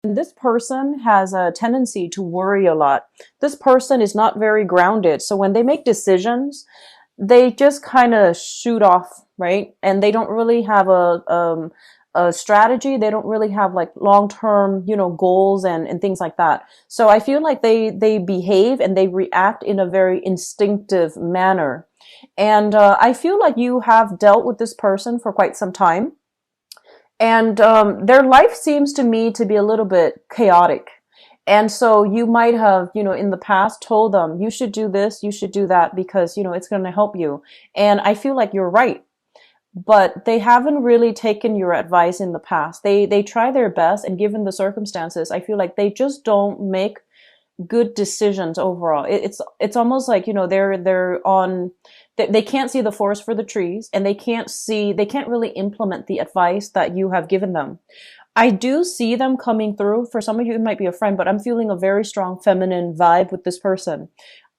This person has a tendency to worry a lot. This person is not very grounded. So when they make decisions, they just kind of shoot off, right? And they don't really have a strategy. They don't really have like long-term, goals and things like that. So I feel like they behave and they react in a very instinctive manner. And I feel like you have dealt with this person for quite some time. And their life seems to me to be a little bit chaotic. And so you might have, in the past told them, you should do this, you should do that because, it's going to help you. And I feel like you're right. But they haven't really taken your advice in the past. They try their best, and given the circumstances, I feel like they just don't make good decisions overall. It's almost like, they're on, they can't see the forest for the trees, and they can't really implement the advice that you have given them. I do see them coming through. For some of you, it might be a friend, but I'm feeling a very strong feminine vibe with this person.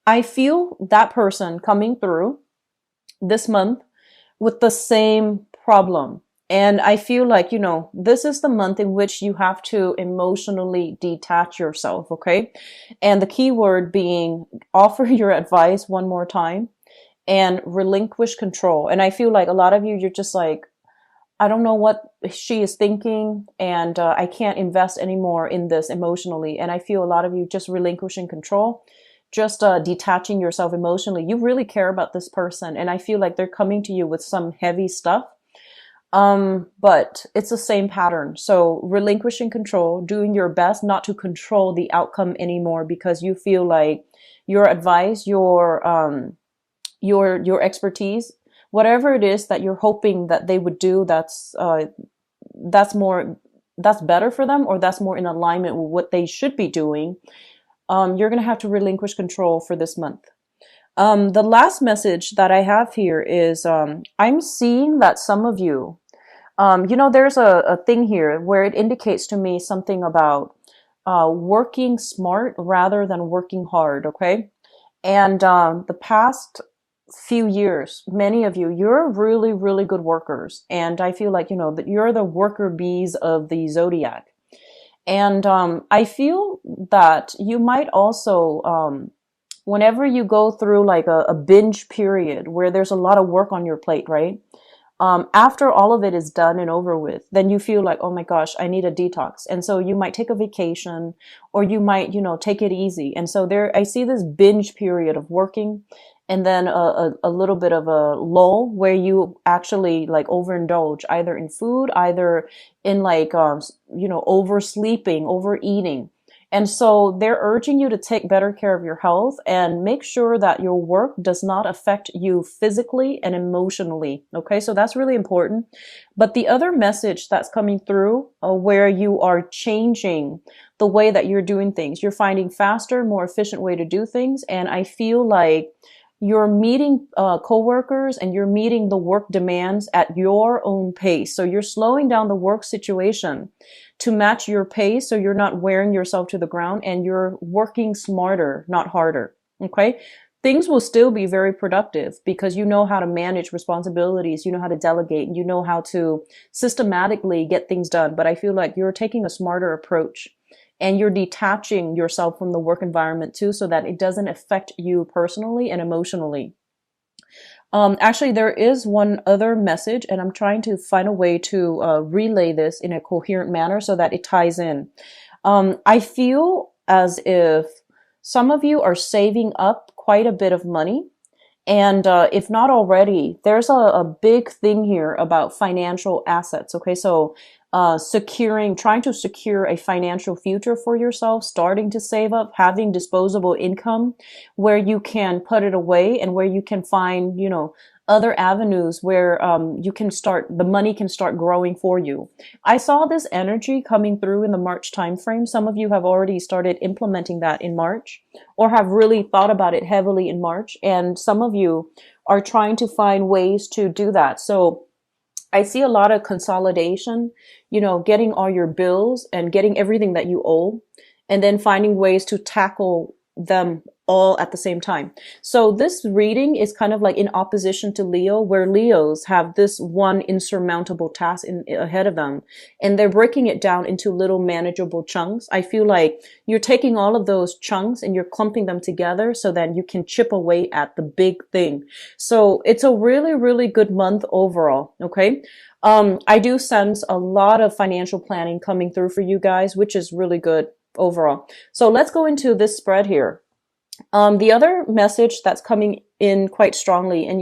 I feel that person coming through this month with the same problem. And I feel like, this is the month in which you have to emotionally detach yourself, okay? And the key word being offer your advice one more time and relinquish control. And I feel like a lot of you, you're just like, I don't know what she is thinking, and I can't invest anymore in this emotionally. And I feel a lot of you just relinquishing control, just detaching yourself emotionally. You really care about this person, and I feel like they're coming to you with some heavy stuff. But it's the same pattern. So relinquishing control, doing your best not to control the outcome anymore, because you feel like your advice, your expertise, whatever it is that you're hoping that they would do, that's better for them, or that's more in alignment with what they should be doing. You're going to have to relinquish control for this month. The last message that I have here is, I'm seeing that some of you, there's a thing here where it indicates to me something about working smart rather than working hard, okay? And the past few years, many of you, you're really, really good workers. And I feel like, that you're the worker bees of the zodiac. And I feel that you might also, whenever you go through like a binge period where there's a lot of work on your plate, right? After all of it is done and over with, then you feel like, oh my gosh, I need a detox. And so you might take a vacation, or you might, take it easy. And so I see this binge period of working, and then a little bit of a lull where you actually like overindulge either in food, either in like, oversleeping, overeating. And so they're urging you to take better care of your health and make sure that your work does not affect you physically and emotionally. Okay, so that's really important. But the other message that's coming through, where you are changing the way that you're doing things, you're finding faster, more efficient way to do things. And I feel like you're meeting coworkers, and you're meeting the work demands at your own pace. So you're slowing down the work situation to match your pace, so you're not wearing yourself to the ground, and you're working smarter, not harder. Okay? Things will still be very productive because you know how to manage responsibilities, you know how to delegate, and you know how to systematically get things done. But I feel like you're taking a smarter approach, and you're detaching yourself from the work environment too, so that it doesn't affect you personally and emotionally. Actually, there is one other message, and I'm trying to find a way to relay this in a coherent manner so that it ties in. I feel as if some of you are saving up quite a bit of money. And if not already, there's a big thing here about financial assets. Okay, so trying to secure a financial future for yourself, starting to save up, having disposable income where you can put it away, and where you can find, other avenues where the money can start growing for you. I saw this energy coming through in the March timeframe. Some of you have already started implementing that in March, or have really thought about it heavily in March. And some of you are trying to find ways to do that. So I see a lot of consolidation, getting all your bills and getting everything that you owe, and then finding ways to tackle them all at the same time. So this reading is kind of like in opposition to Leo, where Leos have this one insurmountable task ahead of them, and they're breaking it down into little manageable chunks. I feel like you're taking all of those chunks and you're clumping them together so that you can chip away at the big thing. So it's a really, really good month overall. Okay. I do sense a lot of financial planning coming through for you guys, which is really good overall. So let's go into this spread here. The other message that's coming in quite strongly, and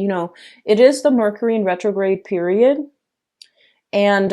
it is the Mercury in retrograde period. And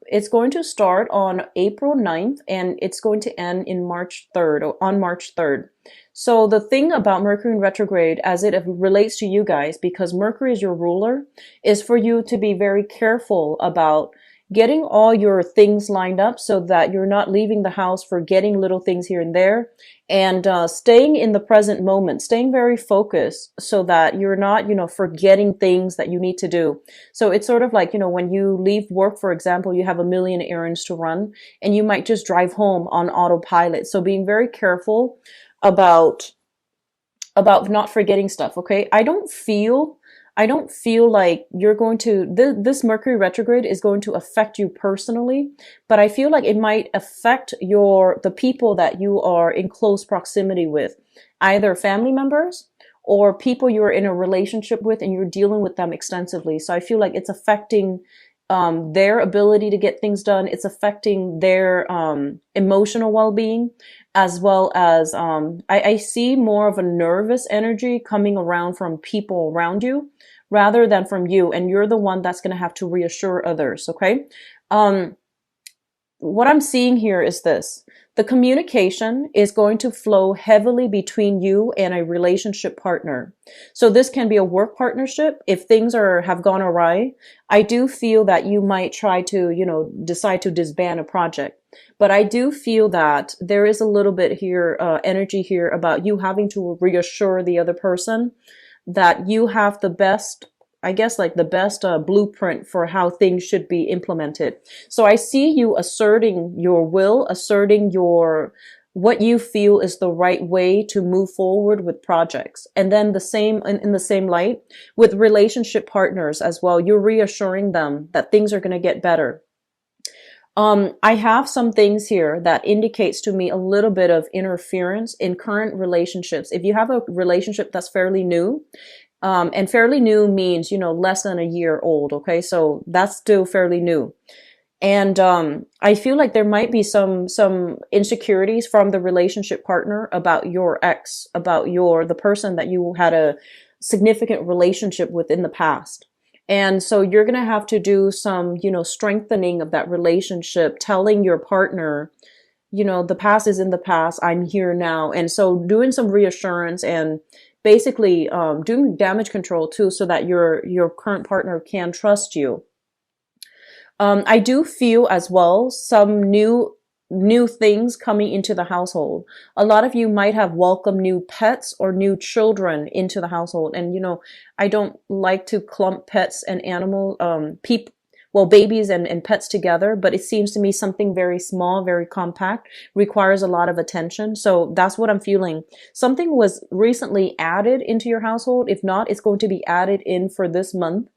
it's going to start on April 9th and it's going to end in March 3rd, or on March 3rd. So the thing about Mercury in retrograde, as it relates to you guys, because Mercury is your ruler, is for you to be very careful about getting all your things lined up so that you're not leaving the house forgetting little things here and there, and staying in the present moment, staying very focused so that you're not, forgetting things that you need to do. So it's sort of like, when you leave work, for example, you have a million errands to run and you might just drive home on autopilot. So being very careful about not forgetting stuff. Okay. I don't feel like you're going to, this Mercury retrograde is going to affect you personally, but I feel like it might affect the people that you are in close proximity with, either family members or people you're in a relationship with and you're dealing with them extensively. So I feel like it's affecting their ability to get things done. It's affecting their emotional well-being, as well as I see more of a nervous energy coming around from people around you rather than from you. And you're the one that's going to have to reassure others. Okay. What I'm seeing here is this. The communication is going to flow heavily between you and a relationship partner. So this can be a work partnership. If things have gone awry, I do feel that you might try to, decide to disband a project. But I do feel that there is a little bit here, energy here about you having to reassure the other person that you have the best, I guess, like the best blueprint for how things should be implemented. So I see you asserting your will, asserting what you feel is the right way to move forward with projects. And then in the same light with relationship partners as well, you're reassuring them that things are going to get better. I have some things here that indicates to me a little bit of interference in current relationships. If you have a relationship that's fairly new, and fairly new means, less than a year old. Okay. So that's still fairly new. And, I feel like there might be some insecurities from the relationship partner about your ex, about the person that you had a significant relationship with in the past. And so you're going to have to do some, strengthening of that relationship, telling your partner, the past is in the past, I'm here now. And so doing some reassurance and basically doing damage control too, so that your current partner can trust you. I do feel as well some new things coming into the household. A lot of you might have welcomed new pets or new children into the household. And, I don't like to clump pets and babies and pets together, but it seems to me something very small, very compact, requires a lot of attention. So that's what I'm feeling. Something was recently added into your household. If not, it's going to be added in for this month.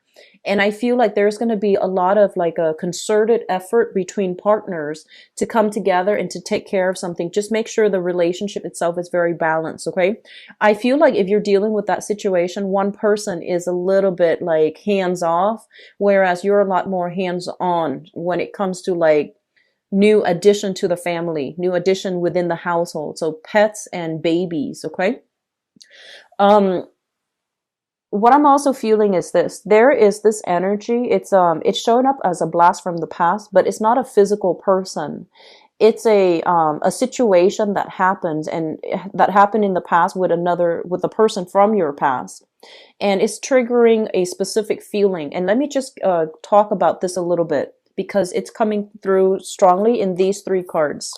And I feel like there's going to be a lot of like a concerted effort between partners to come together and to take care of something. Just make sure the relationship itself is very balanced. Okay. I feel like if you're dealing with that situation, one person is a little bit like hands off, whereas you're a lot more hands on when it comes to like new addition to the family, new addition within the household. So pets and babies. Okay. What I'm also feeling is this. There is this energy. It's showing up as a blast from the past, but it's not a physical person. It's a situation that happens and that happened in the past with a person from your past. And it's triggering a specific feeling. And let me just talk about this a little bit because it's coming through strongly in these three cards.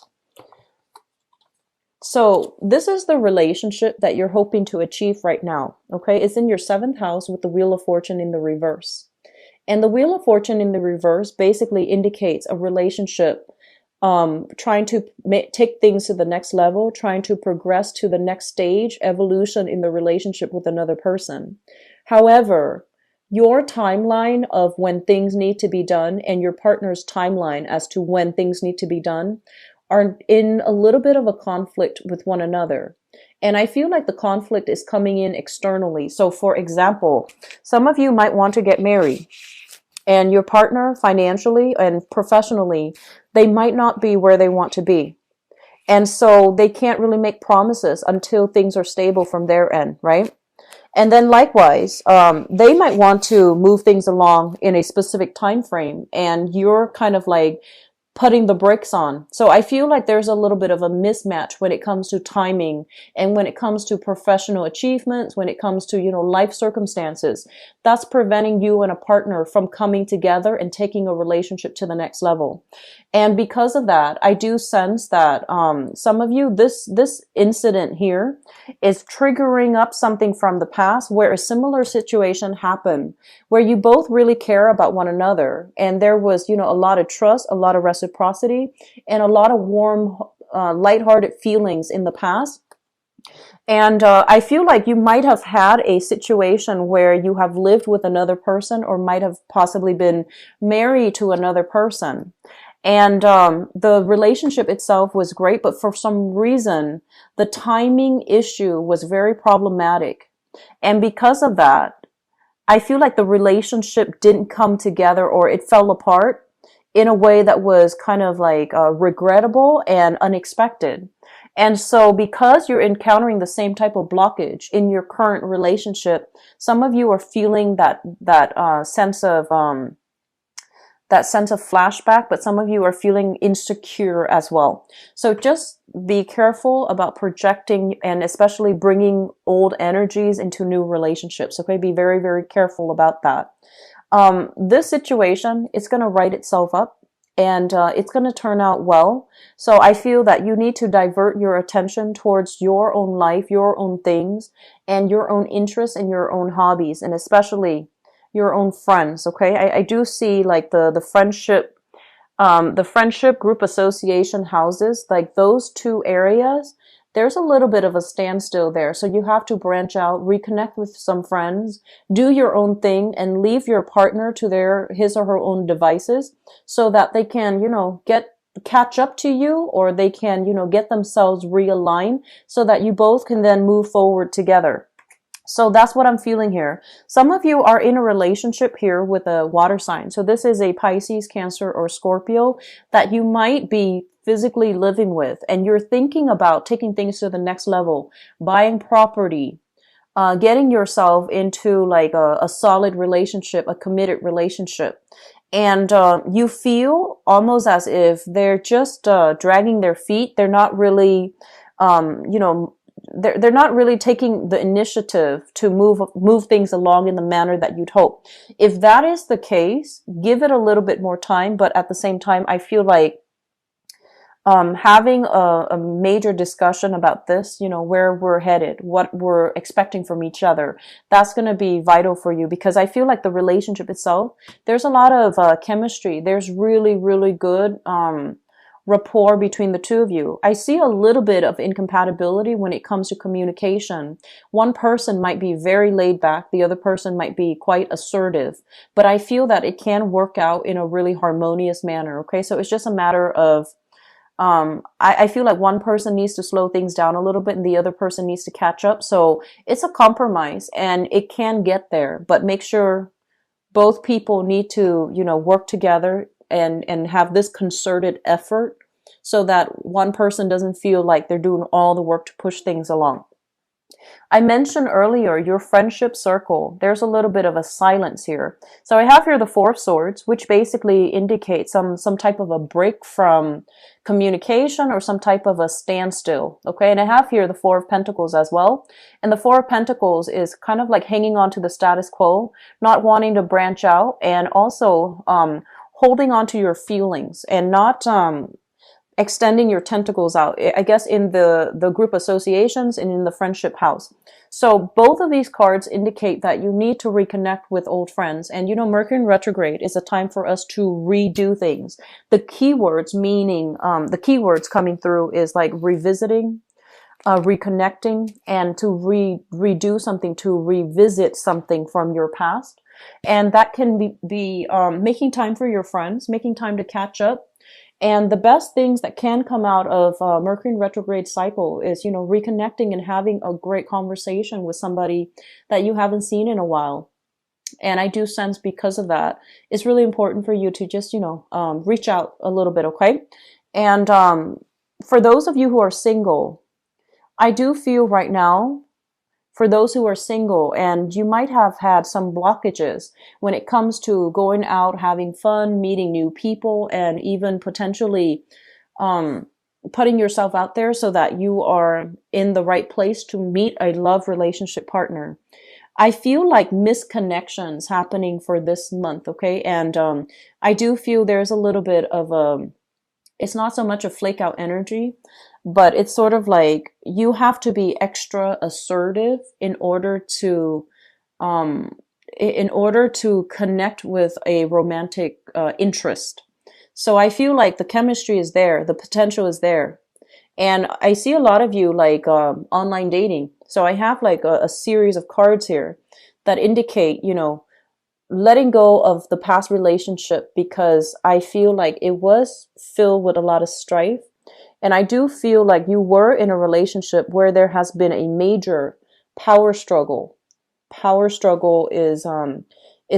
So this is the relationship that you're hoping to achieve right now. Okay. It's in your 7th house with the Wheel of Fortune in the reverse. And the Wheel of Fortune in the reverse basically indicates a relationship trying to take things to the next level, trying to progress to the next stage, evolution in the relationship with another person. However, your timeline of when things need to be done and your partner's timeline as to when things need to be done are in a little bit of a conflict with one another. And I feel like the conflict is coming in externally. So for example, some of you might want to get married, and your partner financially and professionally, they might not be where they want to be. And so they can't really make promises until things are stable from their end, right? And then likewise, they might want to move things along in a specific time frame, and you're kind of like putting the brakes on. So I feel like there's a little bit of a mismatch when it comes to timing and when it comes to professional achievements, when it comes to, life circumstances. That's preventing you and a partner from coming together and taking a relationship to the next level. And because of that, I do sense that some of you, this incident here is triggering up something from the past where a similar situation happened, where you both really care about one another. And there was, a lot of trust, a lot of reciprocity, and a lot of warm, lighthearted feelings in the past. And I feel like you might have had a situation where you have lived with another person or might have possibly been married to another person. And the relationship itself was great, but for some reason, the timing issue was very problematic. And because of that, I feel like the relationship didn't come together, or it fell apart in a way that was kind of like regrettable and unexpected. And so because you're encountering the same type of blockage in your current relationship, some of you are feeling that sense of flashback, but some of you are feeling insecure as well. So just be careful about projecting and especially bringing old energies into new relationships. Okay, be very, very careful about that. This situation, it's going to right itself up, and it's going to turn out well. So I feel that you need to divert your attention towards your own life, your own things, and your own interests and your own hobbies, and especially your own friends. Okay, I do see like the friendship group association houses, like those two areas, there's a little bit of a standstill there. So you have to branch out, reconnect with some friends, do your own thing, and leave your partner to his or her own devices so that they can, catch up to you, or they can, get themselves realigned so that you both can then move forward together. So that's what I'm feeling here. Some of you are in a relationship here with a water sign. So this is a Pisces, Cancer, or Scorpio that you might be physically living with, and you're thinking about taking things to the next level, buying property, getting yourself into like a solid relationship, a committed relationship. And you feel almost as if they're just dragging their feet. They're not really, they're not really taking the initiative to move things along in the manner that you'd hope. If that is the case, give it a little bit more time. But at the same time, I feel like having a major discussion about this, where we're headed, what we're expecting from each other, that's going to be vital for you, because I feel like the relationship itself, there's a lot of chemistry. There's really, really good rapport between the two of you. I see a little bit of incompatibility when it comes to communication. One person might be very laid back. The other person might be quite assertive, but I feel that it can work out in a really harmonious manner. Okay. So it's just a matter of, I feel like one person needs to slow things down a little bit and the other person needs to catch up. So it's a compromise and it can get there, but make sure both people need to, work together and have this concerted effort so that one person doesn't feel like they're doing all the work to push things along. I mentioned earlier your friendship circle. There's a little bit of a silence here. So I have here the Four of Swords, which basically indicates some type of a break from communication or some type of a standstill. Okay, and I have here the Four of Pentacles as well. And the Four of Pentacles is kind of like hanging on to the status quo, not wanting to branch out, and also holding on to your feelings and not extending your tentacles out, I guess, in the group associations and in the friendship house. So both of these cards indicate that you need to reconnect with old friends. And, you know, Mercury in retrograde is a time for us to redo things. The keywords meaning, the keywords coming through is like revisiting, reconnecting, and to redo something, to revisit something from your past. And that can be making time for your friends, making time to catch up. And the best things that can come out of Mercury in retrograde cycle is, you know, reconnecting and having a great conversation with somebody that you haven't seen in a while. And I do sense because of that, it's really important for you to just, you know, reach out a little bit, okay? And for those of you who are single, I do feel right now, for those who are single, and you might have had some blockages when it comes to going out, having fun, meeting new people, and even potentially putting yourself out there so that you are in the right place to meet a love relationship partner. I feel like misconnections happening for this month, okay? And I do feel there's a little bit of a, it's not so much a flake out energy, but it's sort of like you have to be extra assertive in order to connect with a romantic interest. So I feel like the chemistry is there, the potential is there. And I see a lot of you like online dating. So I have like a series of cards here that indicate, you know, letting go of the past relationship, because I feel like it was filled with a lot of strife. And I do feel like you were in a relationship where there has been a major power struggle. Power struggle is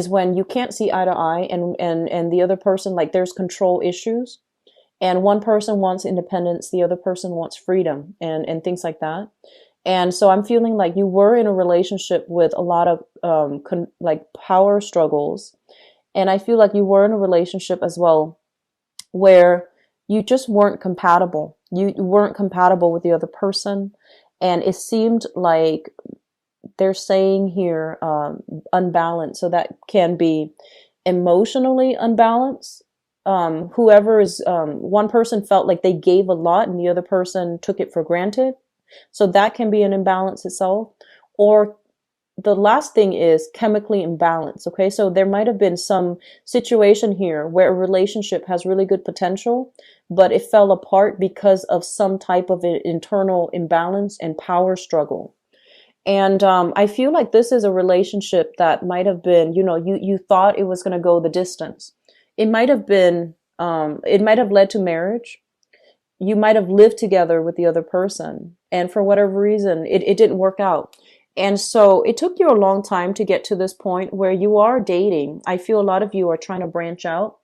when you can't see eye to eye, and the other person, like, there's control issues, and one person wants independence, the other person wants freedom, and things like that. And so I'm feeling like you were in a relationship with a lot of like power struggles. And I feel like you were in a relationship as well where you just weren't compatible. You weren't compatible with the other person. And it seemed like they're saying here unbalanced. So that can be emotionally unbalanced. Whoever is, one person felt like they gave a lot and the other person took it for granted. So that can be an imbalance itself. Or the last thing is chemically imbalanced. Okay, so there might have been some situation here where a relationship has really good potential, but it fell apart because of some type of internal imbalance and power struggle. And I feel like this is a relationship that might have been, you know, you thought it was going to go the distance. It might have been, it might have led to marriage. You might have lived together with the other person, and for whatever reason, it didn't work out. And so it took you a long time to get to this point where you are dating. I feel a lot of you are trying to branch out.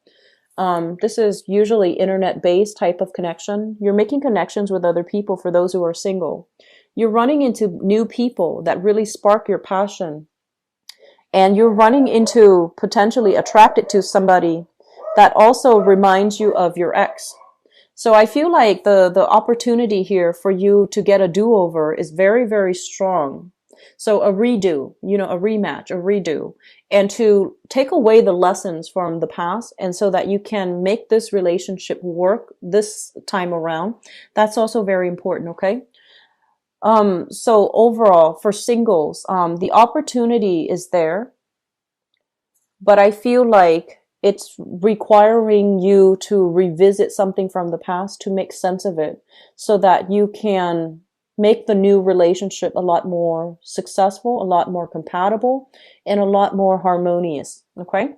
This is usually internet-based type of connection. You're making connections with other people for those who are single. You're running into new people that really spark your passion. And you're running into, potentially attracted to somebody that also reminds you of your ex. So I feel like the opportunity here for you to get a do-over is very, very strong. So a redo, you know, a rematch, a redo, and to take away the lessons from the past, and so that you can make this relationship work this time around. That's also very important, okay? So overall, for singles, the opportunity is there, but I feel like it's requiring you to revisit something from the past to make sense of it, so that you can make the new relationship a lot more successful, a lot more compatible, and a lot more harmonious. Okay.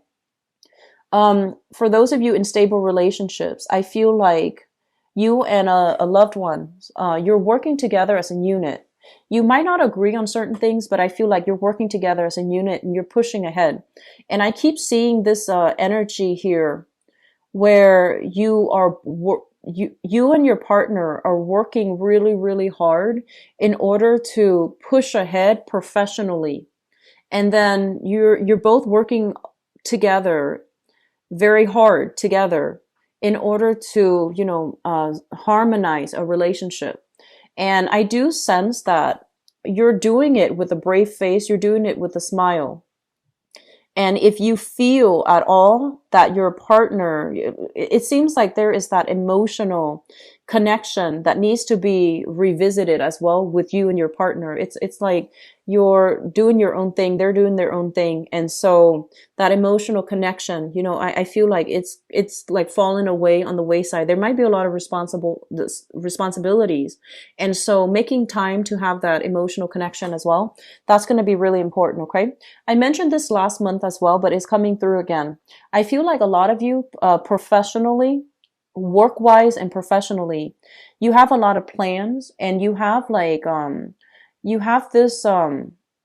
For those of you in stable relationships, I feel like you and a loved one, you're working together as a unit. You might not agree on certain things, but I feel like you're working together as a unit and you're pushing ahead. And I keep seeing this energy here where you are you and your partner are working really, really hard in order to push ahead professionally. And then you're both working together very hard together in order to, you know, harmonize a relationship. And I do sense that you're doing it with a brave face, you're doing it with a smile. And if you feel at all that your partner, it seems like there is that emotional connection that needs to be revisited as well with you and your partner. It's like you're doing your own thing, they're doing their own thing. And so that emotional connection, you know, I feel like it's like falling away on the wayside. There might be a lot of responsibilities. And so making time to have that emotional connection as well, that's going to be really important. Okay. I mentioned this last month as well, but it's coming through again. I feel like a lot of you, professionally, work-wise and professionally, you have a lot of plans, and you have like, you have this,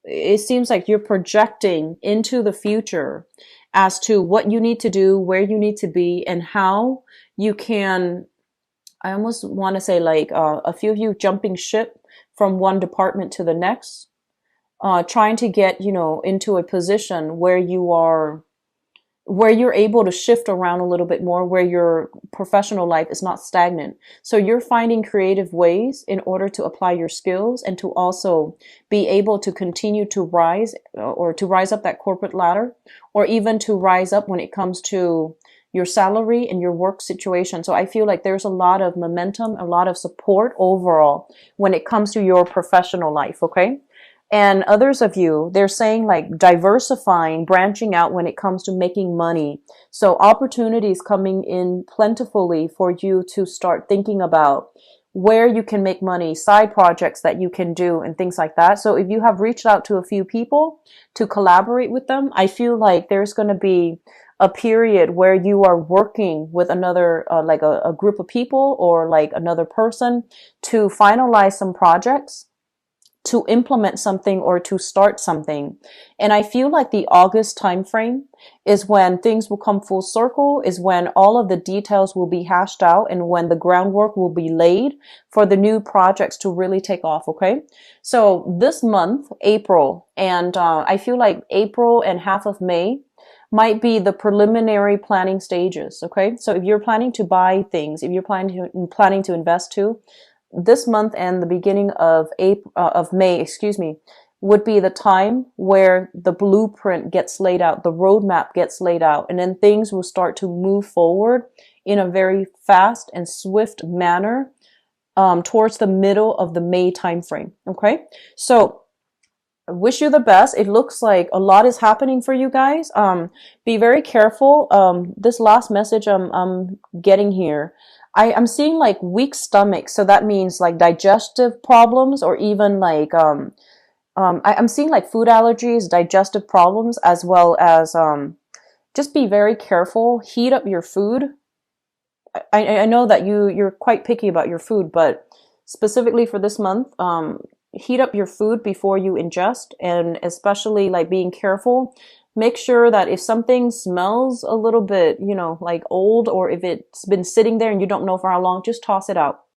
it seems like you're projecting into the future as to what you need to do, where you need to be, and how you can, I almost want to say like, a few of you jumping ship from one department to the next, trying to get, you know, into a position where you're able to shift around a little bit more, where your professional life is not stagnant. So you're finding creative ways in order to apply your skills and to also be able to continue to rise, or to rise up that corporate ladder, or even to rise up when it comes to your salary and your work situation. So I feel like there's a lot of momentum, a lot of support overall when it comes to your professional life. Okay. And others of you, they're saying like diversifying, branching out when it comes to making money. So opportunities coming in plentifully for you to start thinking about where you can make money, side projects that you can do, and things like that. So if you have reached out to a few people to collaborate with them, I feel like there's going to be a period where you are working with another, like a group of people, or like another person, to finalize some projects, to implement something, or to start something. And I feel like the August timeframe is when things will come full circle, is when all of the details will be hashed out, and when the groundwork will be laid for the new projects to really take off. Okay. So this month, April, and I feel like April and half of May might be the preliminary planning stages. Okay. So if you're planning to buy things, if you're planning to invest too, this month and the beginning of May, excuse me, would be the time where the blueprint gets laid out, the roadmap gets laid out, and then things will start to move forward in a very fast and swift manner, towards the middle of the May timeframe. Okay, so I wish you the best. It looks like a lot is happening for you guys. Be very careful. This last message I'm getting here, I'm seeing like weak stomach. So that means like digestive problems, or even like, I'm seeing like food allergies, digestive problems, as well as, just be very careful. Heat up your food. I know that you're quite picky about your food, but specifically for this month, heat up your food before you ingest, and especially like being careful. Make sure that if something smells a little bit, you know, like old, or if it's been sitting there and you don't know for how long, just toss it out.